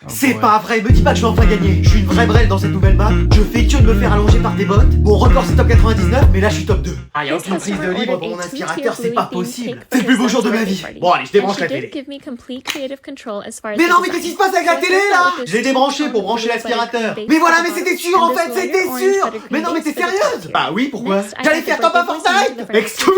C'est pas vrai, me dis pas que je vais enfin gagner. Je suis une vraie brêle dans cette nouvelle map. Je fais que de me faire allonger par des bots. Mon record c'est top 99, mais là je suis top 2. Ah, y'a aucune prise de libre pour mon aspirateur, c'est pas possible. C'est le plus beau jour de ma vie. Bon allez, je débranche la télé. Mais non, mais qu'est-ce qui se passe avec la télé là? Je l'ai débranché pour brancher l'aspirateur. Mais voilà, mais c'était sûr en fait, c'était sûr. Mais non, mais t'es sérieuse? Bah oui, pourquoi? J'allais faire top 1 Fortnite. Excuse.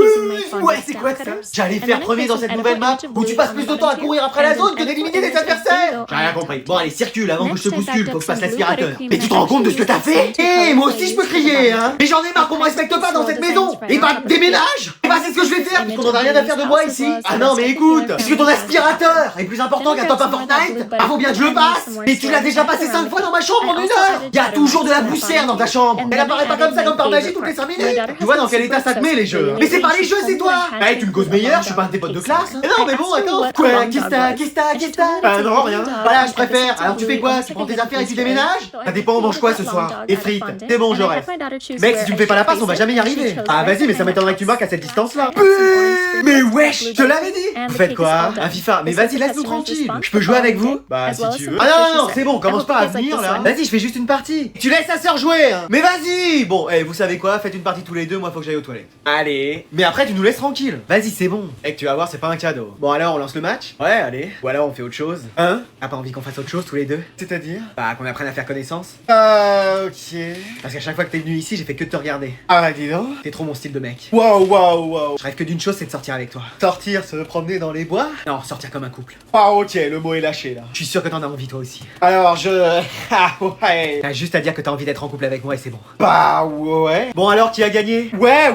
Ouais, c'est quoi ça? J'allais faire premier dans cette nouvelle map où tu passes plus de temps à courir après la zone que d'éliminer des adversaires. J'ai rien compris. Bon allez, circule avant que je te bouscule, faut que je passe l'aspirateur. Mais tu te rends compte de ce que t'as fait? Eh, moi aussi je peux crier, hein. Mais j'en ai marre qu'on me respecte pas dans cette maison. Et bah, déménage. Et bah, c'est ce que je vais faire, puisqu'on en a rien à faire de moi ici. Ah non, mais écoute, puisque ton aspirateur est plus important qu'un top à Fortnite, ah faut bien que je le passe. Mais tu l'as déjà passé 5 fois dans ma chambre en 1 heure. Y a toujours de la poussière dans ta chambre. Elle apparaît pas comme ça, comme par magie, toutes les 5 minutes. Tu vois dans quel état ça te met les jeux. Mais c'est pas les jeux, c'est toi. Eh, tu me causes meilleur, je suis pas un de tes potes de classe. Non, mais bon, attends. Quoi? Qu'est-ce que t'as? Bah non, rien. Voilà, je préfère. Alors tu fais quoi? Tu prends tes affaires et tu déménages? Ça dépend, on mange quoi ce soir? Et frites. C'est bon, je reste. Mec, si tu me fais pas la passe, on va jamais y arriver. Ah vas-y, mais ça m'étonnerait que tu marques à cette distance-là. Mais wesh, je te l'avais dit. Vous faites quoi? Un FIFA? Mais vas-y, laisse-nous tranquille. Je peux jouer avec vous? Bah si tu veux. Ah non, c'est bon, commence pas à venir là. Vas-y, je fais juste une partie. Tu laisses ta sœur jouer, hein. Mais vas-y. Bon, vous savez quoi? Faites une partie tous les deux, moi faut que j'aille aux toilettes. Allez. Mais après, tu nous laisses tranquille. Vas-y, c'est bon. Et que tu vas voir, c'est pas un cadeau. Bon, alors on lance le match? Ouais, allez. Ou alors on fait autre chose. Hein? T'as pas envie qu'on fasse autre chose tous les deux? C'est-à-dire? Bah, qu'on apprenne à faire connaissance. Ok. Parce qu'à chaque fois que t'es venu ici, j'ai fait que de te regarder. Ah, dis donc. T'es trop mon style de mec. Waouh. Je rêve que d'une chose, c'est de sortir avec toi. Sortir, se promener dans les bois? Non, sortir comme un couple. Ah, ok, le mot est lâché là. Je suis sûr que t'en as envie toi aussi. Alors, Ah, ouais. T'as juste à dire que t'as envie d'être en couple avec moi et c'est bon. Bah, ouais. Bon, alors, qui a gagné? Ouais.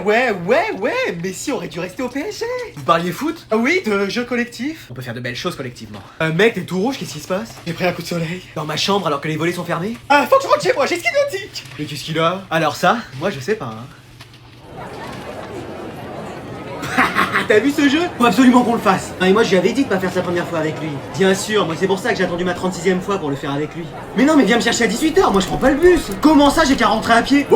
Messi aurait dû rester au PSG. Vous parliez foot? Oui, de jeux collectifs. On peut faire de belles choses collectivement. Mec, t'es tout rouge, qu'est-ce qui se passe? J'ai pris un coup de soleil. Dans ma chambre alors que les volets sont fermés? Ah, faut que je rentre chez moi, j'ai ski nautique. Mais qu'est-ce qu'il a? Alors ça, moi je sais pas, hein. T'as vu ce jeu? Faut absolument qu'on le fasse. Non, et moi je lui avais dit de pas faire sa première fois avec lui. Bien sûr, moi c'est pour ça que j'ai attendu ma 36e fois pour le faire avec lui. Mais non, mais viens me chercher à 18h, moi je prends pas le bus. Comment ça, j'ai qu'à rentrer à pied?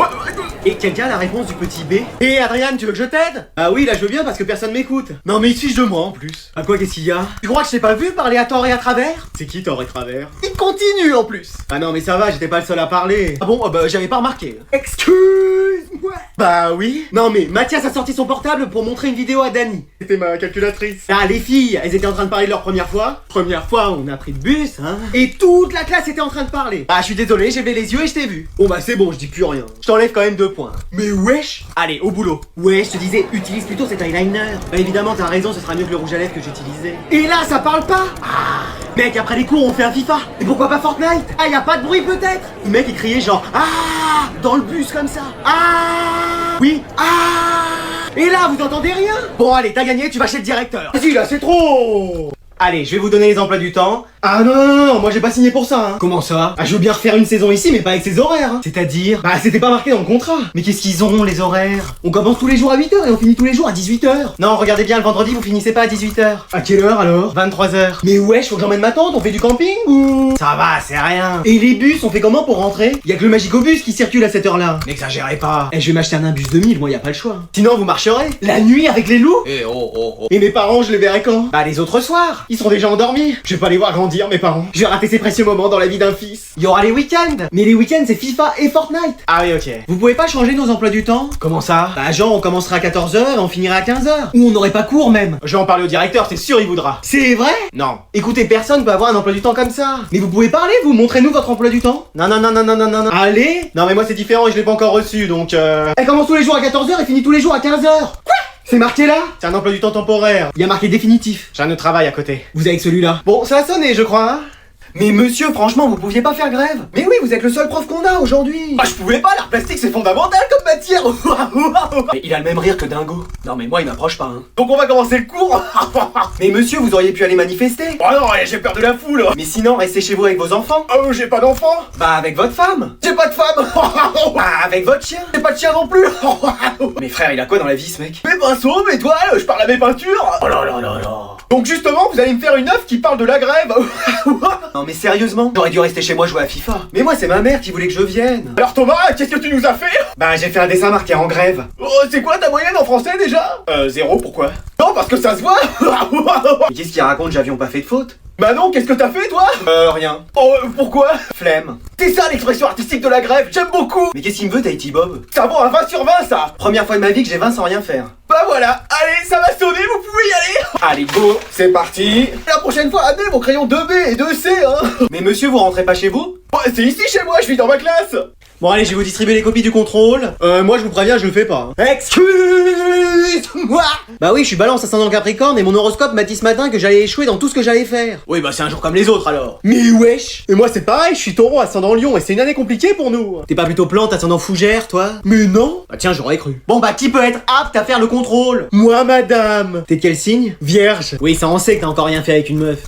Et quelqu'un a la réponse du petit B? Et Adrien, tu veux que je t'aide? Ah oui, là je veux bien parce que personne m'écoute. Non mais il se fiche de moi en plus. Ah quoi, qu'est-ce qu'il y a? Tu crois que je t'ai pas vu parler à tort et à travers? C'est qui tort et travers? Il continue en plus. Ah non mais ça va, j'étais pas le seul à parler. Ah bon, bah j'avais pas remarqué. Excuse-moi. Bah oui. Non mais Mathias a sorti son portable pour montrer une vidéo à Dani. C'était ma calculatrice. Ah, les filles, elles étaient en train de parler de leur première fois. Première fois, on a pris le bus, hein. Et toute la classe était en train de parler. Ah, je suis désolé, j'ai levé les yeux et je t'ai vu. Bon bah c'est bon, je dis plus rien. Je t'enlève quand même 2 points. Mais wesh. Allez, au boulot. Ouais, je te disais, utilise plutôt cet eyeliner. Bah évidemment, t'as raison, ce sera mieux que le rouge à lèvres que j'utilisais. Et là, ça parle pas. Ah. Mec, après les cours, on fait un FIFA. Et pourquoi pas Fortnite? Ah, y a pas de bruit peut-être? Le mec, il criait genre, ah, dans le bus comme ça. Ah. Oui. Ah. Et là, vous entendez rien? Bon, allez, t'as gagné, tu vas chez le directeur. Vas-y, là, c'est trop. Allez, je vais vous donner les emplois du temps. Ah non, moi j'ai pas signé pour ça, hein. Comment ça? Ah, je veux bien refaire une saison ici, mais pas avec ces horaires, hein. C'est-à-dire? Bah, c'était pas marqué dans le contrat. Mais qu'est-ce qu'ils ont, les horaires? On commence tous les jours à 8h et on finit tous les jours à 18h. Non, regardez bien, le vendredi, vous finissez pas à 18h. À quelle heure alors? 23h. Mais wesh, faut que j'emmène ma tante, on fait du camping ou? Ça va, c'est rien. Et les bus, on fait comment pour rentrer? Y'a que le Magicobus qui circule à cette heure-là. N'exagérez pas. Eh, je vais m'acheter un bus 2000, moi y a pas le choix. Sinon, vous marcherez? La nuit avec les loups? Eh oh. Et mes parents, je les verrai quand? Bah, les autres soirs. Ils sont déjà endormis. Je vais pas les voir grandir, mes parents. Je vais rater ces précieux moments dans la vie d'un fils. Il y aura les week-ends. Mais les week-ends, c'est FIFA et Fortnite. Ah oui, ok. Vous pouvez pas changer nos emplois du temps? Comment ça? Bah, genre, on commencera à 14h et on finira à 15h. Ou on n'aurait pas cours même. Je vais en parler au directeur, c'est sûr, il voudra. C'est vrai? Non. Écoutez, personne peut avoir un emploi du temps comme ça. Mais vous pouvez parler, vous montrez-nous votre emploi du temps? Non. Allez? Non, mais moi, c'est différent et je l'ai pas encore reçu, donc Elle commence tous les jours à 14h et finit tous les jours à 15h. Quoi? C'est marqué là? C'est un emploi du temps temporaire. Il y a marqué définitif. J'ai un autre travail à côté. Vous avez que celui-là. Bon, ça a sonné, je crois, hein? Mais monsieur, franchement, vous pouviez pas faire grève? Mais oui, vous êtes le seul prof qu'on a aujourd'hui. Ah, je pouvais pas, l'art plastique c'est fondamental comme matière. Mais il a le même rire que Dingo. Non mais moi il m'approche pas, hein. Donc on va commencer le cours. Mais monsieur, vous auriez pu aller manifester. Oh non, j'ai peur de la foule. Mais sinon, restez chez vous avec vos enfants. Oh, j'ai pas d'enfants. Bah avec votre femme. J'ai pas de femme. Bah avec votre chien. J'ai pas de chien non plus. Mais frère, il a quoi dans la vie ce mec? Mes pinceaux, mes toiles, je parle à mes peintures. Oh là. Donc justement, vous allez me faire une œuvre qui parle de la grève. Non mais sérieusement, j'aurais dû rester chez moi jouer à FIFA. Mais moi c'est ma mère qui voulait que je vienne. Alors Thomas, qu'est-ce que tu nous as fait? Bah j'ai fait un dessin marqué en grève. Oh, c'est quoi ta moyenne en français déjà? 0, pourquoi? Non, parce que ça se voit. Mais qu'est-ce qu'il raconte? J'avions pas fait de faute. Manon, qu'est-ce que t'as fait, toi? Rien. Oh, pourquoi? Flemme. C'est ça l'expression artistique de la grève, j'aime beaucoup. Mais qu'est-ce qu'il me veut, Tahiti Bob? Ça vaut un 20 sur 20, ça. Première fois de ma vie que j'ai 20 sans rien faire. Bah voilà, allez, ça va sonner, vous pouvez y aller. Allez, go, c'est parti. La prochaine fois, amenez mon crayon 2B et 2C, hein. Mais monsieur, vous rentrez pas chez vous? Ouais, c'est ici chez moi, je vis dans ma classe. Bon allez, je vais vous distribuer les copies du contrôle. Moi je vous préviens, je le fais pas. Excuse-moi. Bah oui, je suis balance ascendant Capricorne et mon horoscope m'a dit ce matin que j'allais échouer dans tout ce que j'allais faire. Oui bah c'est un jour comme les autres alors. Mais wesh. Et moi c'est pareil, je suis taureau ascendant Lion et c'est une année compliquée pour nous. T'es pas plutôt plante ascendant Fougère toi? Mais non. Bah tiens, j'aurais cru. Bon bah qui peut être apte à faire le contrôle? Moi madame. T'es de quel signe? Vierge. Oui, ça on sait que t'as encore rien fait avec une meuf.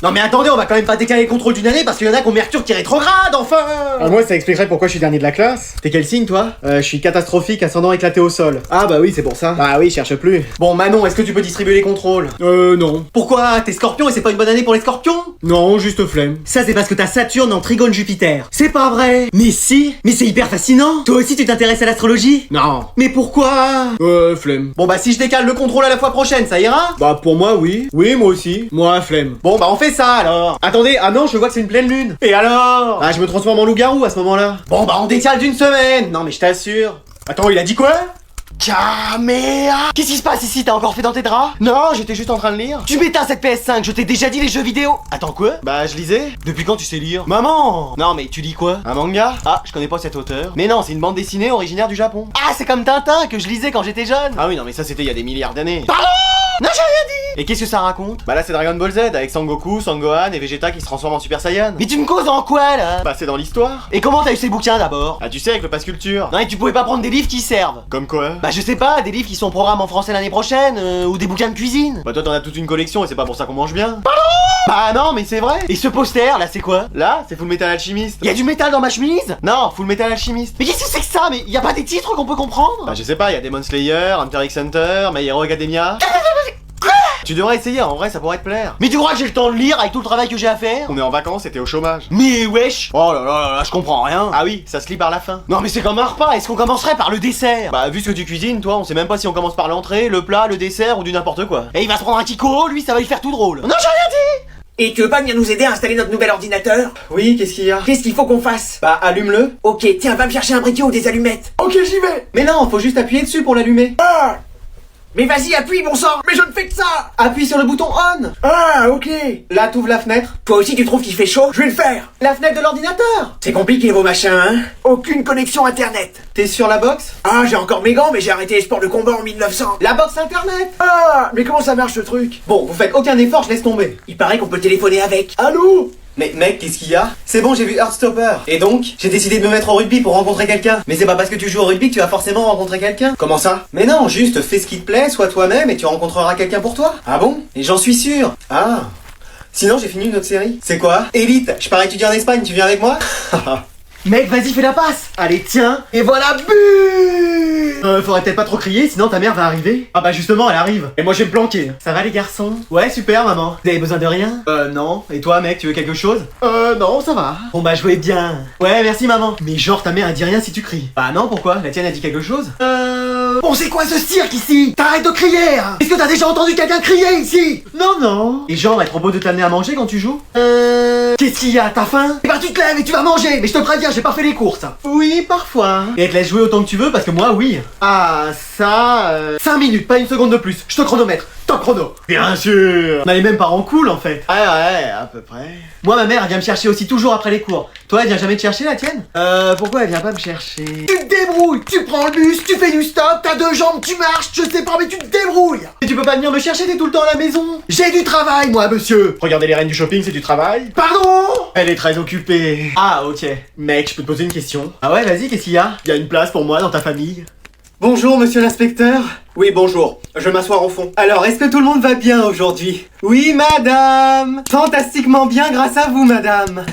Non mais attendez, on va quand même pas décaler le contrôle d'une année parce qu'il y en a qui ont Mercure qui est rétrograde enfin. Ah, moi ça expliquerait pourquoi je suis dernier de la classe. T'es quel signe toi? Je suis catastrophique, ascendant éclaté au sol. Ah bah oui, c'est pour ça. Ah oui, cherche plus. Bon Manon, est-ce que tu peux distribuer les contrôles? Non. Pourquoi? T'es Scorpion et c'est pas une bonne année pour les Scorpions? Non, juste flemme. Ça c'est parce que t'as Saturne en trigone Jupiter. C'est pas vrai. Mais si. Mais c'est hyper fascinant. Toi aussi tu t'intéresses à l'astrologie? Non. Mais pourquoi? Flemme. Bon bah si je décale le contrôle à la fois prochaine, ça ira? Bah pour moi oui. Oui, moi aussi. Moi flemme. Bon bah on fait ça alors. Attendez, ah non, je vois que c'est une pleine lune. Et alors? Ah je me transforme en loup-garou à ce moment-là. Bon bah on décale d'une semaine. Non mais je t'assure. Attends, il a dit quoi? Caméra. Qu'est-ce qui se passe ici? T'as encore fait dans tes draps? Non, j'étais juste en train de lire. Tu m'éteins cette PS5, je t'ai déjà dit les jeux vidéo. Attends quoi? Bah je lisais. Depuis quand tu sais lire? Maman. Non mais tu lis quoi? Un manga? Ah, je connais pas cet auteur. Mais non, c'est une bande dessinée originaire du Japon. Ah, c'est comme Tintin que je lisais quand j'étais jeune. Ah oui, non mais ça c'était il y a des milliards d'années. Pardon? Non, j'ai rien dit. Et qu'est-ce que ça raconte? Bah là c'est Dragon Ball Z avec Sangoku, Sangohan et Vegeta qui se transforment en Super Saiyan. Mais tu me causes en quoi là? Bah c'est dans l'histoire. Et comment t'as eu ces bouquins d'abord? Ah tu sais avec le pass culture. Non et tu pouvais pas prendre des livres qui servent. Comme quoi? Bah je sais pas, des livres qui sont au programme en français l'année prochaine, ou des bouquins de cuisine. Bah toi t'en as toute une collection et c'est pas pour ça qu'on mange bien. Pardon? Bah non mais c'est vrai. Et ce poster là c'est quoi? Là c'est Full Metal Alchemist. Y a du métal dans ma chemise? Non, Full Metal Alchemist. Mais qu'est-ce que c'est que ça? Mais y a pas des titres qu'on peut comprendre? Bah je sais pas, y a Demon Slayer, Hunter x Hunter, My Hero Academia. Tu devrais essayer, en vrai ça pourrait te plaire. Mais tu crois que j'ai le temps de lire avec tout le travail que j'ai à faire? On est en vacances et t'es au chômage. Mais wesh. Oh là là là, je comprends rien. Ah oui, ça se lit par la fin. Non mais c'est comme un repas, est-ce qu'on commencerait par le dessert? Bah vu ce que tu cuisines, toi, on sait même pas si on commence par l'entrée, le plat, le dessert ou du n'importe quoi. Et il va se prendre un Kiko, lui ça va lui faire tout drôle. Non j'ai rien dit. Et tu veux pas venir nous aider à installer notre nouvel ordinateur? Oui, qu'est-ce qu'il y a? Qu'est-ce qu'il faut qu'on fasse? Bah allume-le. Ok, tiens, va me chercher un briquet ou des allumettes. Ok, j'y vais. Mais non, faut juste appuyer dessus pour l'allumer. Ah! Mais vas-y, appuie, bon sang! Mais je ne fais que ça! Appuie sur le bouton on. Ah, ok. Là, t'ouvres la fenêtre. Toi aussi, tu trouves qu'il fait chaud? Je vais le faire. La fenêtre de l'ordinateur. C'est compliqué, vos machins, hein? Aucune connexion internet. T'es sur la box? Ah, j'ai encore mes gants, mais j'ai arrêté les sports de combat en 1900. La box internet. Ah, mais comment ça marche, ce truc? Bon, vous faites aucun effort, je laisse tomber. Il paraît qu'on peut téléphoner avec. Allô? Mais mec, qu'est-ce qu'il y a? C'est bon, j'ai vu Heartstopper. Et donc, j'ai décidé de me mettre au rugby pour rencontrer quelqu'un. Mais c'est pas parce que tu joues au rugby que tu vas forcément rencontrer quelqu'un. Comment ça? Mais non, juste fais ce qui te plaît, sois toi-même et tu rencontreras quelqu'un pour toi. Ah bon? Et j'en suis sûr. Ah. Sinon, j'ai fini une autre série. C'est quoi? Elite, je pars étudier en Espagne, tu viens avec moi? Mec, vas-y, fais la passe. Allez, tiens. Et voilà, but. Faudrait peut-être pas trop crier, sinon ta mère va arriver. Ah bah justement, elle arrive. Et moi, je vais me planquer. Ça va les garçons? Ouais, super, maman. Vous avez besoin de rien? Non. Et toi, mec, tu veux quelque chose? Non, ça va. Bon bah, jouez bien. Ouais, merci, maman. Mais genre, ta mère, elle dit rien si tu cries. Bah non, pourquoi? La tienne, a dit quelque chose? Bon, c'est quoi ce cirque ici? T'arrêtes de crier, hein. Est-ce que t'as déjà entendu quelqu'un crier ici? Non, non. Et genre, elle propose de t'amener à manger quand tu joues? Qu'est-ce qu'il y a? T'as faim? Eh ben, tu te lèves et tu vas manger. Mais je te préviens, j'ai pas fait les courses. Oui, parfois. Et elle te laisse jouer autant que tu veux parce que moi, oui. Ah, ça... 5 minutes, pas une seconde de plus. Je te chronomètre. Top chrono. Bien sûr. On a les mêmes parents cool, en fait. Ouais, à peu près. Moi, ma mère, elle vient me chercher aussi toujours après les cours. Toi, elle vient jamais te chercher, la tienne? Pourquoi elle vient pas me chercher? Tu te débrouilles. Tu prends le bus, tu fais du stop, t'as 2 jambes, tu marches, je sais pas, mais tu te débrouilles. Et tu peux pas venir me chercher, t'es tout le temps à la maison. J'ai du travail, moi, monsieur. Regardez les reines du shopping, c'est du travail. Pardon? Elle est très occupée. Ah, ok. Mec, je peux te poser une question? Ah ouais, vas-y, qu'est-ce qu'il y a? Il y a une place pour moi dans ta famille? Bonjour, monsieur l'inspecteur. Oui, bonjour. Je vais m'asseoir au fond. Alors, est-ce que tout le monde va bien aujourd'hui? Oui, madame. Fantastiquement bien grâce à vous, madame.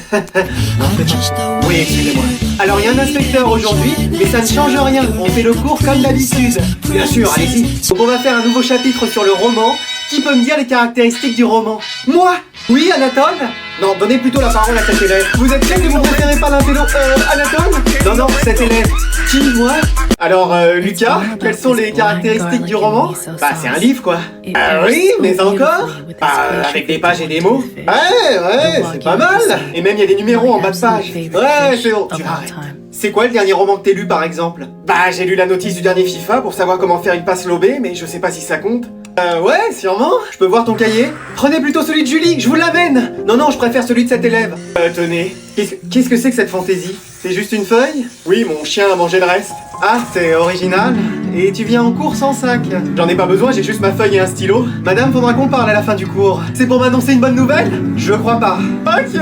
Oui, excusez-moi. Alors, il y a un inspecteur aujourd'hui, mais ça ne change rien. On fait le cours comme d'habitude. Bien sûr, allez-y. Donc, on va faire un nouveau chapitre sur le roman. Qui peut me dire les caractéristiques du roman? Moi? Oui, Anatole? Non, donnez plutôt la parole à cet élève. Vous êtes sûr que vous préférez pas anatome? Non, cet élève. Qui, moi? Alors, Lucas, quelles sont les caractéristiques du roman? Bah, c'est un livre, quoi. Ah oui, mais encore? Bah, avec des pages et des mots. Ouais, c'est pas mal. Et même, il y a des numéros en bas de page. Ouais, c'est bon. Tu arrêtes. C'est quoi le dernier roman que t'as lu, par exemple? Bah, j'ai lu la notice du dernier FIFA pour savoir comment faire une passe lobée, mais je sais pas si ça compte. Ouais, sûrement. Je peux voir ton cahier? Prenez plutôt celui de Julie, je vous l'amène. Non, je préfère celui de cet élève. Tenez. Qu'est-ce que c'est que cette fantaisie? C'est juste une feuille? Oui, mon chien a mangé le reste. Ah, c'est original. Et tu viens en cours sans sac? J'en ai pas besoin, j'ai juste ma feuille et un stylo. Madame, faudra qu'on parle à la fin du cours. C'est pour m'annoncer une bonne nouvelle? Je crois pas. Ok.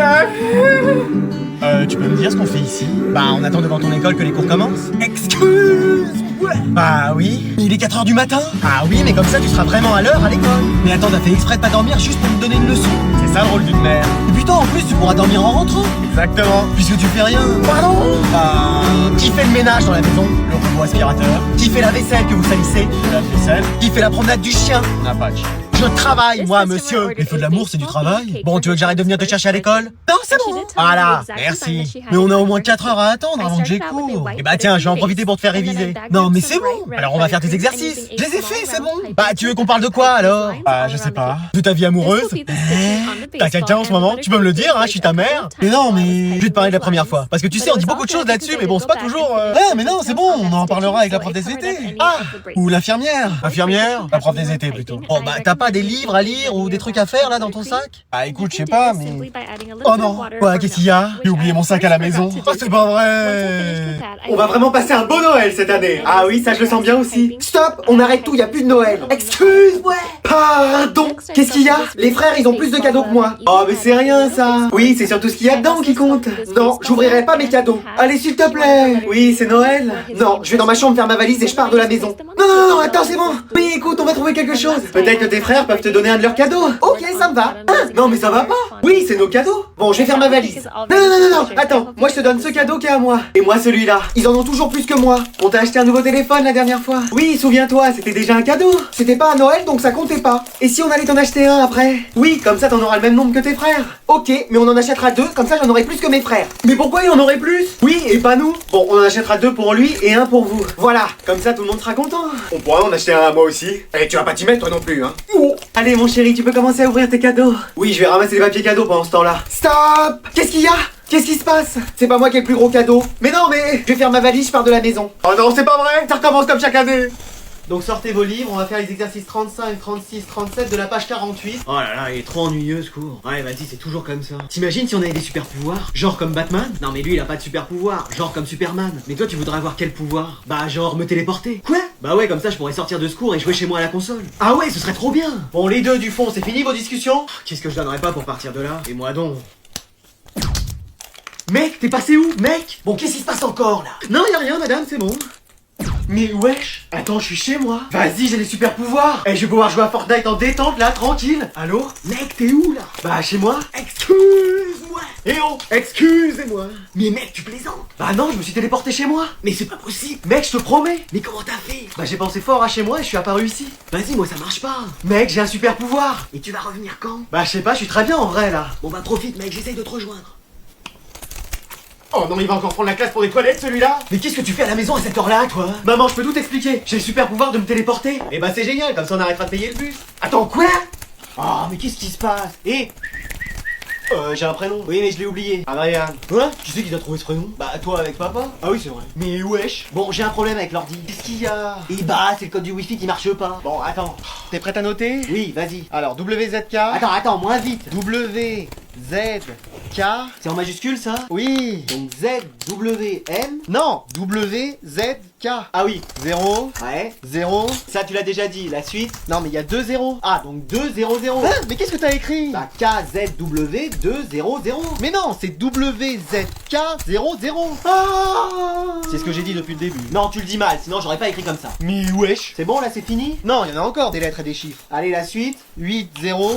Tu peux me dire ce qu'on fait ici? Bah, on attend devant ton école que les cours commencent. Excuse! Ouais. Bah oui. Il est 4h du matin? Ah oui, mais comme ça, tu seras vraiment à l'heure à l'école. Mais attends, t'as fait exprès de pas dormir juste pour me donner une leçon? C'est ça le rôle d'une mère. Et putain, en plus, tu pourras dormir en rentrant. Exactement. Puisque tu fais rien. Pardon? Bah... Qui fait le ménage dans la maison? Le robot aspirateur. Qui fait la vaisselle que vous salissez? La vaisselle. Qui fait la promenade du chien? Un patch. Je travaille, moi, monsieur. Les feux de l'amour, c'est du travail. Bon, tu veux que j'arrête de venir te chercher à l'école? Non, c'est bon. Voilà, merci. Mais on a au moins 4 heures à attendre avant que j'ai cours. Et bah tiens, je vais en profiter pour te faire réviser. Non, mais c'est bon. Alors on va faire tes exercices. Je les ai faits, c'est bon. Bah, tu veux qu'on parle de quoi alors? Bah, je sais pas. De ta vie amoureuse? T'as quelqu'un en ce moment? Tu peux me le dire, hein, je suis ta mère. Mais non, mais je vais te parler de la première fois. Parce que tu sais, on dit beaucoup de choses là-dessus, mais bon, c'est pas toujours... Ah, mais non, c'est bon, on en parlera avec la prof des étés. Ah, ou l'infirmière. L'infirmière? La prof des étés, plutôt. Oh, bah, t'as pas des livres à lire ou des trucs à faire là dans ton sac? Ah écoute, je sais pas, mais... Oh non, quoi, qu'est-ce qu'il y a? J'ai oublié mon sac à la maison. Oh, c'est pas vrai. On va vraiment passer un beau Noël cette année. Ah oui, ça je le sens bien aussi. Stop, on arrête tout, y a plus de Noël. Excuse-moi. Pardon. Qu'est-ce qu'il y a? Les frères, ils ont plus de cadeaux que moi. Oh mais c'est rien ça. Oui, c'est surtout ce qu'il y a dedans qui compte. Non, j'ouvrirai pas mes cadeaux. Allez s'il te plaît. Oui, c'est Noël. Non, je vais dans ma chambre faire ma valise et je pars de la maison. Non, attends, c'est bon. Oui, écoute, on va trouver quelque chose. Peut-être que tes frères peuvent te donner un de leurs cadeaux. Ok, ça me va. Hein? Non mais ça va pas. Oui, c'est nos cadeaux. Bon, je vais faire ma valise. Non, attends. Moi je te donne ce cadeau qui est à moi. Et moi celui-là. Ils en ont toujours plus que moi. On t'a acheté un nouveau téléphone la dernière fois. Oui, souviens-toi, c'était déjà un cadeau. C'était pas à Noël donc ça comptait pas. Et si on allait t'en acheter un après? Oui, comme ça t'en auras le même nombre que tes frères. Ok, mais on en achètera 2, comme ça j'en aurai plus que mes frères. Mais pourquoi il en aurait plus? Oui, et pas nous. Bon, on en achètera 2 pour lui et 1 pour vous. Voilà, comme ça tout le monde sera content. On pourra en acheter un à moi aussi. Et tu vas pas t'y mettre toi non plus, hein. Oh. Allez mon chéri, tu peux commencer à ouvrir tes cadeaux. Oui, je vais ramasser les papiers cadeaux pendant ce temps-là. Stop! Qu'est-ce qu'il y a? Qu'est-ce qui se passe? C'est pas moi qui ai le plus gros cadeau. Mais non, mais je vais faire ma valise, je pars de la maison. Oh non, c'est pas vrai. Ça recommence comme chaque année. Donc sortez vos livres, on va faire les exercices 35, 36, 37 de la page 48. Oh là là, il est trop ennuyeux ce cours. Ouais, vas-y, c'est toujours comme ça. T'imagines si on avait des super pouvoirs? Genre comme Batman? Non mais lui il a pas de super pouvoir, genre comme Superman. Mais toi tu voudrais avoir quel pouvoir? Bah genre me téléporter. Quoi? Bah ouais, comme ça je pourrais sortir de ce cours et jouer chez moi à la console. Ah ouais, ce serait trop bien. Bon, les deux du fond, c'est fini vos discussions? Qu'est-ce que je donnerais pas pour partir de là? Et moi donc. Mec, t'es passé où, mec? Bon, qu'est-ce qui se passe encore là? Non, y a rien madame, c'est bon. Mais wesh! Attends, je suis chez moi! Vas-y, j'ai des super pouvoirs! Et je vais pouvoir jouer à Fortnite en détente là, tranquille! Allô? Mec, t'es où là? Bah, chez moi? Excuse-moi! Eh oh! Excusez-moi! Mais mec, tu plaisantes! Bah non, je me suis téléporté chez moi! Mais c'est pas possible! Mec, je te promets! Mais comment t'as fait? Bah, j'ai pensé fort à chez moi et je suis apparu ici! Vas-y, moi ça marche pas! Mec, j'ai un super pouvoir! Et tu vas revenir quand? Bah, je sais pas, je suis très bien en vrai là! Bon bah, profite, mec, j'essaye de te rejoindre! Oh non, il va encore prendre la classe pour des toilettes celui-là. Mais qu'est-ce que tu fais à la maison à cette heure-là, toi? Maman, je peux tout expliquer. J'ai le super pouvoir de me téléporter. Et bah c'est génial, comme ça on arrêtera de payer le bus. Attends, quoi? Oh, mais qu'est-ce qui se passe? J'ai un prénom. Oui, mais je l'ai oublié. Adrien. Quoi? Tu sais qui t'a trouvé ce prénom? Bah toi avec papa. Ah oui, c'est vrai. Mais wesh. Bon, j'ai un problème avec l'ordi. Qu'est-ce qu'il y a? Et bah, c'est le code du wifi qui marche pas. Bon, attends. T'es prête à noter? Oui, vas-y. Alors, WZK. Attends, moins vite. WZK. C'est en majuscule ça? Oui. Donc ZWM. Non, WZK. Ah oui. 0. Ouais. 0. Ça tu l'as déjà dit. La suite? Non mais il y a 2 0. Ah donc 2 0 0. Hein? Mais qu'est-ce que t'as écrit? Bah KZW 2 0 0. Mais non, c'est WZK 0 0. Ah. C'est ce que j'ai dit depuis le début. Non, tu le dis mal, sinon j'aurais pas écrit comme ça. Mais wesh. C'est bon là, c'est fini? Non, il y en a encore des lettres et des chiffres. Allez, la suite. 8 0.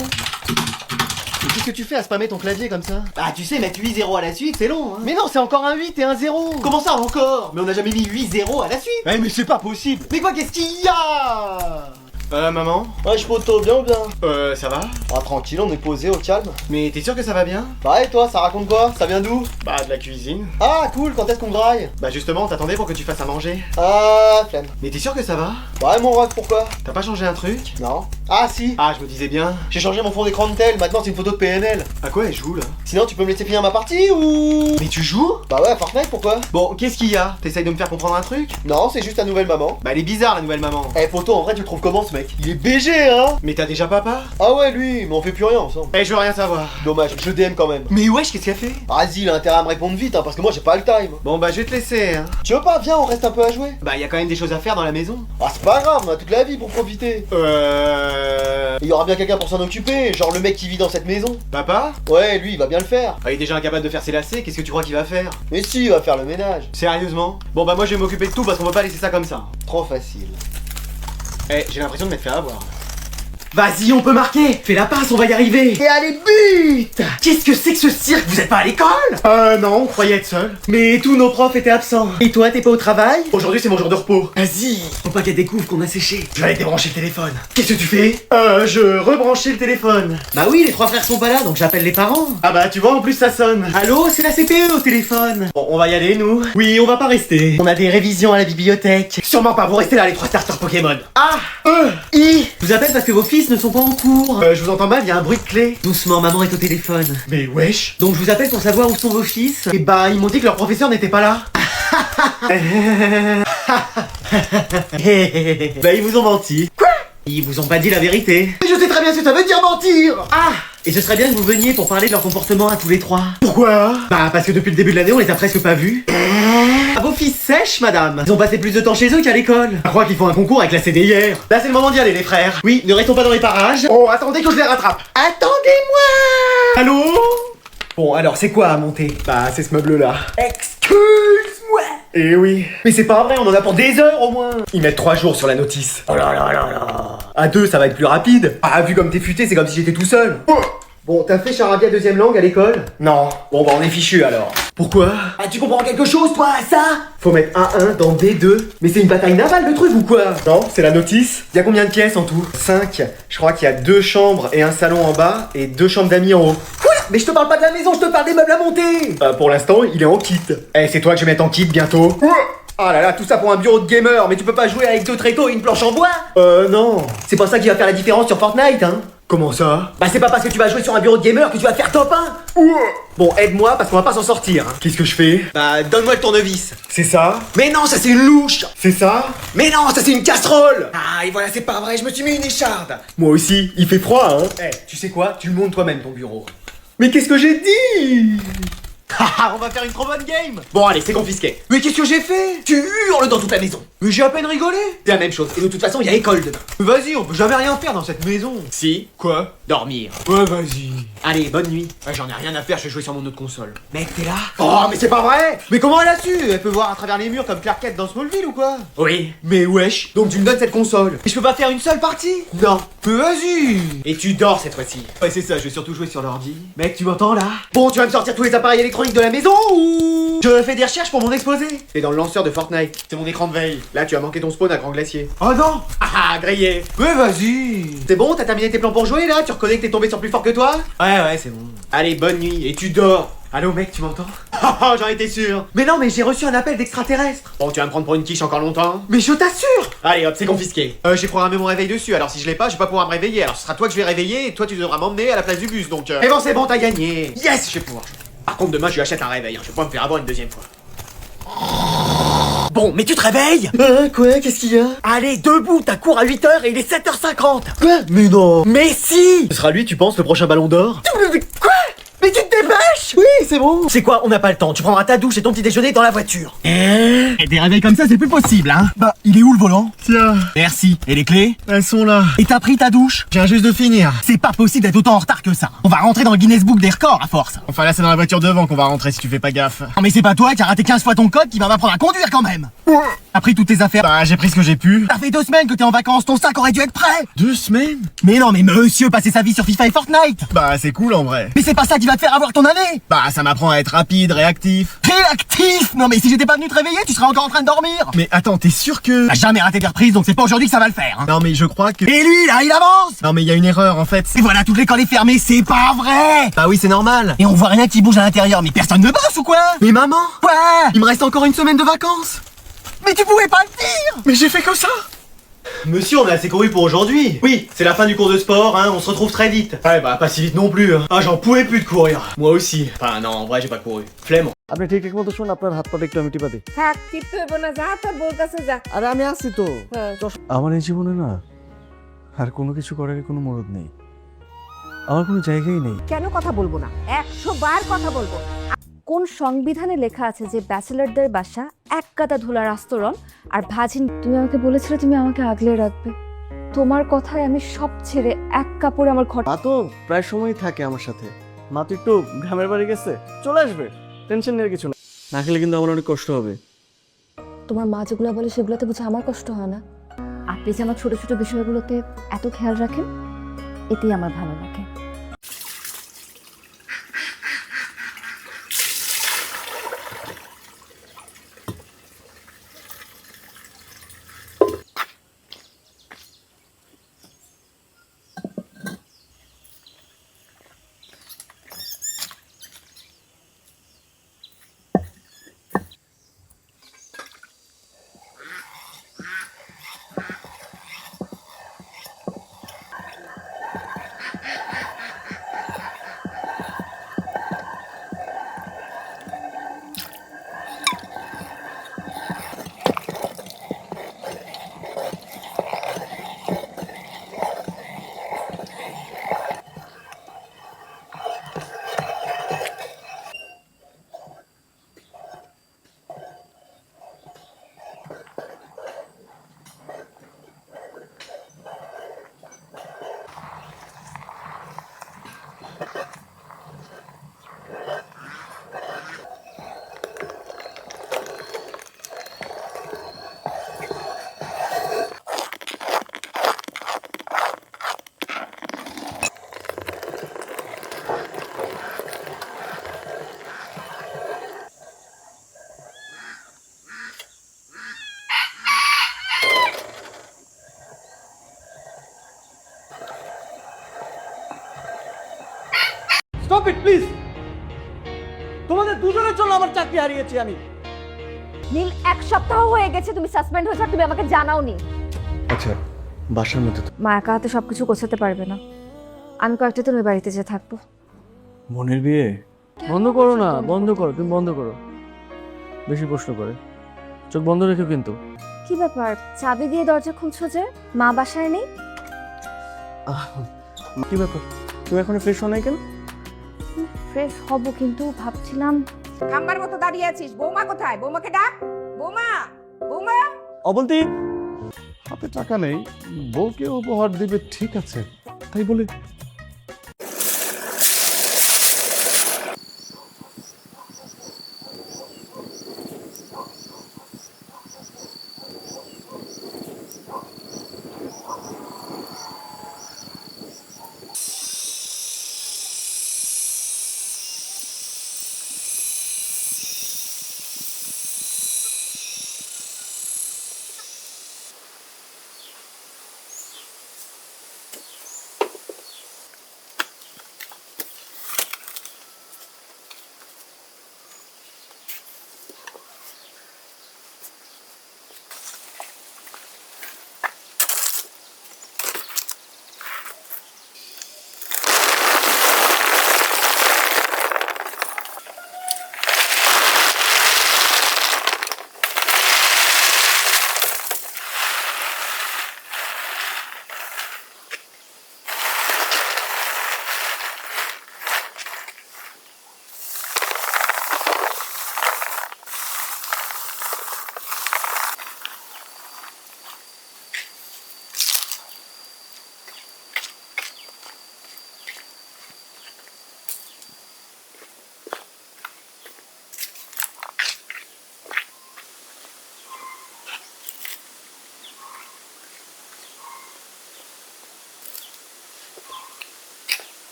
Mais qu'est-ce que tu fais à spammer ton clavier comme ça? Bah tu sais, mettre 8 0 à la suite c'est long hein. Mais non, c'est encore un 8 et un 0. Comment ça encore? Mais on a jamais mis 8 0 à la suite. Eh mais c'est pas possible. Mais quoi, qu'est-ce qu'il y a? Maman? Ouais, je poto, bien ou bien? Ça va? Ah, tranquille, on est posé au calme. Mais t'es sûr que ça va bien? Bah, et toi, ça raconte quoi? Ça vient d'où? Bah, de la cuisine. Ah, cool, quand est-ce qu'on graille? Bah, justement, on t'attendait pour que tu fasses à manger. Ah, flemme. Mais t'es sûr que ça va? Ouais, mon ref, pourquoi? T'as pas changé un truc? Non. Ah, si. Ah, je me disais bien. J'ai changé mon fond d'écran de tel, maintenant c'est une photo de PNL. À quoi elle joue là? Sinon, tu peux me laisser finir ma partie ou. Mais tu joues? Bah ouais, Fortnite, pourquoi? Bon, qu'est-ce qu'il y a? T'essayes de me faire comprendre un truc? Non, c'est juste ta nouvelle maman. Bah, elle est bizarre la nouvelle maman. Eh, photo, en vrai, tu le trouves comment ce mec? Il est BG, hein? Mais t'as déjà papa? Ah ouais, lui, mais on fait plus rien ensemble. Eh, je veux rien savoir. Dommage, je DM quand même. Mais wesh, qu'est-ce qu'elle fait? Vas-y, il a intérêt à me répondre vite, hein, parce que moi j'ai pas le time. Bon, bah, je vais te laisser, hein. Tu veux pas? Viens, on reste un peu à jouer. Bah, y a quand même des choses à faire dans la maison. Ah, c'est pas grave, on a toute la vie pour profiter. Il y aura bien quelqu'un pour s'en occuper, genre le mec qui vit dans cette maison. Papa? Ouais, lui, il va bien le faire. Ah, il est déjà incapable de faire ses lacets, qu'est-ce que tu crois qu'il va faire? Mais si, il va faire le ménage. Sérieusement? Bon, bah, moi, je vais m'occuper de tout parce qu'on peut pas laisser ça comme ça. Trop facile. Eh, j'ai l'impression de m'être fait avoir. Vas-y, on peut marquer! Fais la passe, on va y arriver! Et allez, but! Qu'est-ce que c'est que ce cirque? Vous êtes pas à l'école? Non, on croyait être seul. Mais tous nos profs étaient absents. Et toi, t'es pas au travail? Aujourd'hui, c'est mon jour de repos. Vas-y, faut pas qu'elle découvre qu'on a séché. Je vais aller débrancher le téléphone. Qu'est-ce que tu fais? Je rebranchais le téléphone. Bah oui, les trois frères sont pas là, donc j'appelle les parents. Ah bah, tu vois, en plus ça sonne. Allô, c'est la CPE au téléphone. Bon, on va y aller, nous. Oui, on va pas rester. On a des révisions à la bibliothèque. Sûrement pas, vous restez là, les trois starters Pokémon. Ah! Je vous appelle parce que vos fils ne sont pas en cours. Je vous entends mal, il y a un bruit de clé. Doucement, maman est au téléphone. Mais wesh. Donc je vous appelle pour savoir où sont vos fils. Et bah, ils m'ont dit que leur professeur n'était pas là. Bah, ils vous ont menti. Quoi? Ils vous ont pas dit la vérité. Mais je sais très bien ce que ça veut dire mentir. Ah! Et ce serait bien que vous veniez pour parler de leur comportement à tous les trois. Pourquoi? Bah parce que depuis le début de l'année on les a presque pas vus. Ah, vos fils sèches, madame. Ils ont passé plus de temps chez eux qu'à l'école. Je crois qu'ils font un concours avec la CDIR. Là c'est le moment d'y aller les frères. Oui, ne restons pas dans les parages. Oh, attendez que je les rattrape. Attendez-moi. Allô? Bon alors c'est quoi à monter? Bah c'est ce meuble là. Excuse-moi. Eh oui. Mais c'est pas vrai, on en a pour des heures au moins. Ils mettent 3 jours sur la notice. Oh là là là là. À 2 ça va être plus rapide. Ah vu comme t'es futé, c'est comme si j'étais tout seul. Bon, t'as fait charabia deuxième langue à l'école? Non. Bon bah on est fichu alors. Pourquoi? Ah tu comprends quelque chose toi à ça? Faut mettre A1 dans D2. Mais c'est une bataille navale le truc ou quoi? Non, c'est la notice. Y a combien de pièces en tout? 5. Je crois qu'il y a 2 chambres et un salon en bas et 2 chambres d'amis en haut. Quoi? Mais je te parle pas de la maison, je te parle des meubles à monter. Pour l'instant, il est en kit. Eh, c'est toi que je vais mettre en kit bientôt. Ah là là, tout ça pour un bureau de gamer, mais tu peux pas jouer avec 2 tréteaux et une planche en bois? Non. C'est pas ça qui va faire la différence sur Fortnite, hein. Comment ça? Bah c'est pas parce que tu vas jouer sur un bureau de gamer que tu vas faire top 1. Bon, aide-moi parce qu'on va pas s'en sortir. Hein. Qu'est-ce que je fais? Bah donne-moi le tournevis. C'est ça? Mais non, ça c'est une louche. C'est ça? Mais non, ça c'est une casserole. Ah et voilà, c'est pas vrai, je me suis mis une écharde. Moi aussi, il fait froid, hein. Eh, tu sais quoi? Tu le montes toi-même ton bureau. Mais qu'est-ce que j'ai dit? Haha, on va faire une trop bonne game. Bon allez, c'est confisqué. Mais qu'est-ce que j'ai fait? Tu hurles dans toute la maison. Mais j'ai à peine rigolé. C'est la même chose, et de toute façon, il y a école demain. Vas-y, on peut jamais rien faire dans cette maison. Si. Quoi? Dormir. Ouais, vas-y. Allez, bonne nuit. Ouais, j'en ai rien à faire, je vais jouer sur mon autre console. Mec, t'es là? Oh, mais c'est pas vrai. Mais comment elle a su? Elle peut voir à travers les murs comme Clark Kent dans Smallville ou quoi? Oui. Mais wesh. Donc tu me donnes cette console. Et je peux pas faire une seule partie? Non. Mais vas-y. Et tu dors cette fois-ci. Ouais, c'est ça, je vais surtout jouer sur l'ordi. Mec, tu m'entends là? Bon, tu vas me sortir tous les appareils électroniques de la maison ou... Je fais des recherches pour mon exposé. C'est dans le lanceur de Fortnite. C'est mon écran de veille. Là, tu as manqué ton spawn à Grand Glacier. Oh non. Ah, grillé. Mais vas-y. C'est bon, t'as terminé tes plans pour jouer là? Tu reconnais que t'es tombé sur plus fort que toi? Ouais, c'est bon. Allez, bonne nuit. Et tu dors. Allô mec, tu m'entends? Oh, j'en étais sûr. Mais non, mais j'ai reçu un appel d'extraterrestre. Bon, tu vas me prendre pour une quiche encore longtemps? Mais je t'assure. Allez hop, c'est confisqué. J'ai programmé mon réveil dessus, alors si je l'ai pas, je vais pas pouvoir me réveiller. Alors ce sera toi que je vais réveiller et toi tu devras m'emmener à la place du bus, donc Eh bon, c'est bon, t'as gagné. Yes, je vais pouvoir. Par contre, demain, je lui achète un réveil, hein. Je vais pas me faire avoir une deuxième fois. Bon, mais tu te réveilles? Quoi? Qu'est-ce qu'il y a? Allez, debout, t'as cours à 8h et il est 7h50. Quoi? Mais non. Mais si. Ce sera lui, tu penses, le prochain ballon d'or? Quoi? Mais tu te dépêches? Oui, c'est bon. C'est quoi? On n'a pas le temps. Tu prendras ta douche et ton petit déjeuner dans la voiture. Et des réveils comme ça, c'est plus possible, hein. Bah, il est où le volant? Tiens. Merci. Et les clés? Elles sont là. Et t'as pris ta douche? Je viens juste de finir. C'est pas possible d'être autant en retard que ça. On va rentrer dans le Guinness Book des records à force. Enfin là, c'est dans la voiture devant qu'on va rentrer si tu fais pas gaffe. Non mais c'est pas toi qui a raté 15 fois ton code qui va m'apprendre à conduire quand même. T'as pris toutes tes affaires? Bah, j'ai pris ce que j'ai pu. Ça fait 2 semaines que t'es en vacances, ton sac aurait dû être prêt. 2 semaines? Mais non, mais monsieur, passer sa vie sur FIFA et Fortnite. Bah, c'est cool en vrai. Mais c'est pas ça qui va te faire avoir voir ton année. Bah, ça m'apprend à être rapide, réactif. Réactif? Non mais si j'étais pas venu te réveiller, tu serais encore en train de dormir. Mais attends, t'es sûr que... T'as jamais raté de reprise, donc c'est pas aujourd'hui que ça va le faire. Hein. Non mais je crois que... Et lui, là, il avance. Non mais il y a une erreur, en fait. Et voilà, toute l'école est fermée, c'est pas vrai. Bah oui, c'est normal. Et on voit rien qui bouge à l'intérieur, mais personne ne bosse ou quoi? Mais maman? Quoi? Il me reste encore une semaine de vacances. Mais tu pouvais pas le dire. Mais j'ai fait que ça. Monsieur, on a assez couru pour aujourd'hui. Oui, c'est la fin du cours de sport, hein, on se retrouve très vite. Ouais, bah pas si vite non plus. Hein. Ah, j'en pouvais plus de courir. Moi aussi. Enfin, non, en vrai, j'ai pas couru. Flemme. আপনি ঠিক মতো শুন আপনার হাত পাতে একটু আমি টিপা দিই থাক টিপতে হইব না যা তোর বউর কাছে যা আরে আমি আসছি তো হ্যাঁ। আমার এই জীবনে না আর কোনো কিছু করার কোনো মরদ নেই আমার কোনো জায়গাই নেই কেন কথা বলবো না 100 বার কথা বলবো কোন সংবিধানে লেখা আছে যে ব্যাচেলরদের বাসা এক কাতা ধুলার আস্তরণ আর ভাজিন? তুমি আমাকে বলেছিলে তুমি আমাকে আগলে রাখবে। তোমার কথায় আমি সব ছেড়ে এক কাপড়ে আমার ঘর। মা তো প্রায় সময়ই থাকে আমার সাথে। মা তো একটু গ্রামের বাড়ি গেছে, চলে আসবে, টেনশন নেই কিছু না। না খেলে কিন্তু আমার অনেক কষ্ট হবে। তোমার মা যেগুলো বলে সেগুলোতে বুঝে আমার কষ্ট হয় না? আপনি যে আমার ছোট ছোট বিষয়গুলোতে এত খেয়াল রাখেন, এতেই আমার ভালো লাগে। Stop it please. তোমাদের দুজনের জন্য আমার চাকরি হারিয়েছি আমি। নীল 1 সপ্তাহ হয়ে গেছে তুমি সাসপেন্ড হয়েছো, তুমি আমাকে জানাওনি। আচ্ছা, বাসার মধ্যে তো মা একা হাতে সবকিছু গোছাতে পারবে না, আমি কয়েকটা দিন ওই বাড়িতে যেয়ে থাকবো। মনের বিয়ে বন্ধ করো না, বন্ধ করো, তুমি বন্ধ করো। বেশি প্রশ্ন করে চোখ বন্ধ রেখো কিন্তু। কি ব্যাপার, চাবি দিয়ে দরজা খুলছো যে? মা বাসায় নেই? কি ব্যাপার, তুমি এখন ফ্রেশ হও নাই কেন? ফ্রেশ হব, কিন্তু ভাবছিলাম। খাম্বার মতো দাঁড়িয়ে আছিস বৌমা কোথায় বৌমাকে ডাক বৌমা বৌমা অবন্তি, হাতে টাকা নেই, বউকে উপহার দিবে ঠিক আছে, তাই বলে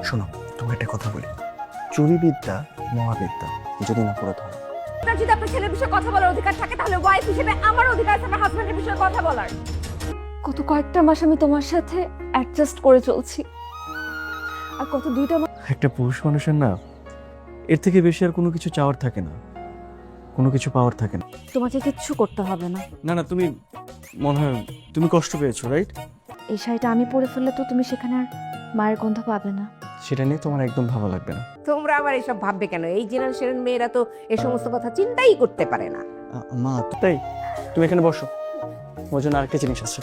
শোনো, তোমাকে একটা কথা বলি, চুরিবিদ্যা মহাবিদ্যা, যদি না করে ধরো। আপনার যদি আপনার ছেলের বিষয়ে কথা বলার অধিকার থাকে তাহলে ওয়াইফ হিসেবে আমার অধিকার আছে আমার হাজবেন্ডের বিষয়ে কথা বলার। কত কয়েকটা মাস আমি তোমার সাথে অ্যাডজাস্ট করে চলছি, আর কত 2টা মাস। একটা পুরুষ মানুষের না এর থেকে বেশি আর কোনো কিছু চাওয়ার থাকে না, কোনো কিছু পাওয়ার থাকে না। তোমাকে কিচ্ছু করতে হবে না। না না, তুমি মনে হয় তুমি কষ্ট পেয়েছো, রাইট? এই শাড়িটা আমি পরে ফেললে তো তুমি সেখানে আর মায়ের গন্ধ পাবে না। সেটা নিয়ে তোমার একদম ভালো লাগবে না। তোমরা আবার এসব ভাববে কেন? এই জেনারেশনের মেয়েরা তো এই সমস্ত কথা চিন্তাই করতে পারে না। মা তাই তুমি এখানে বসো, ওর জন্য আরেকটা জিনিস আছে।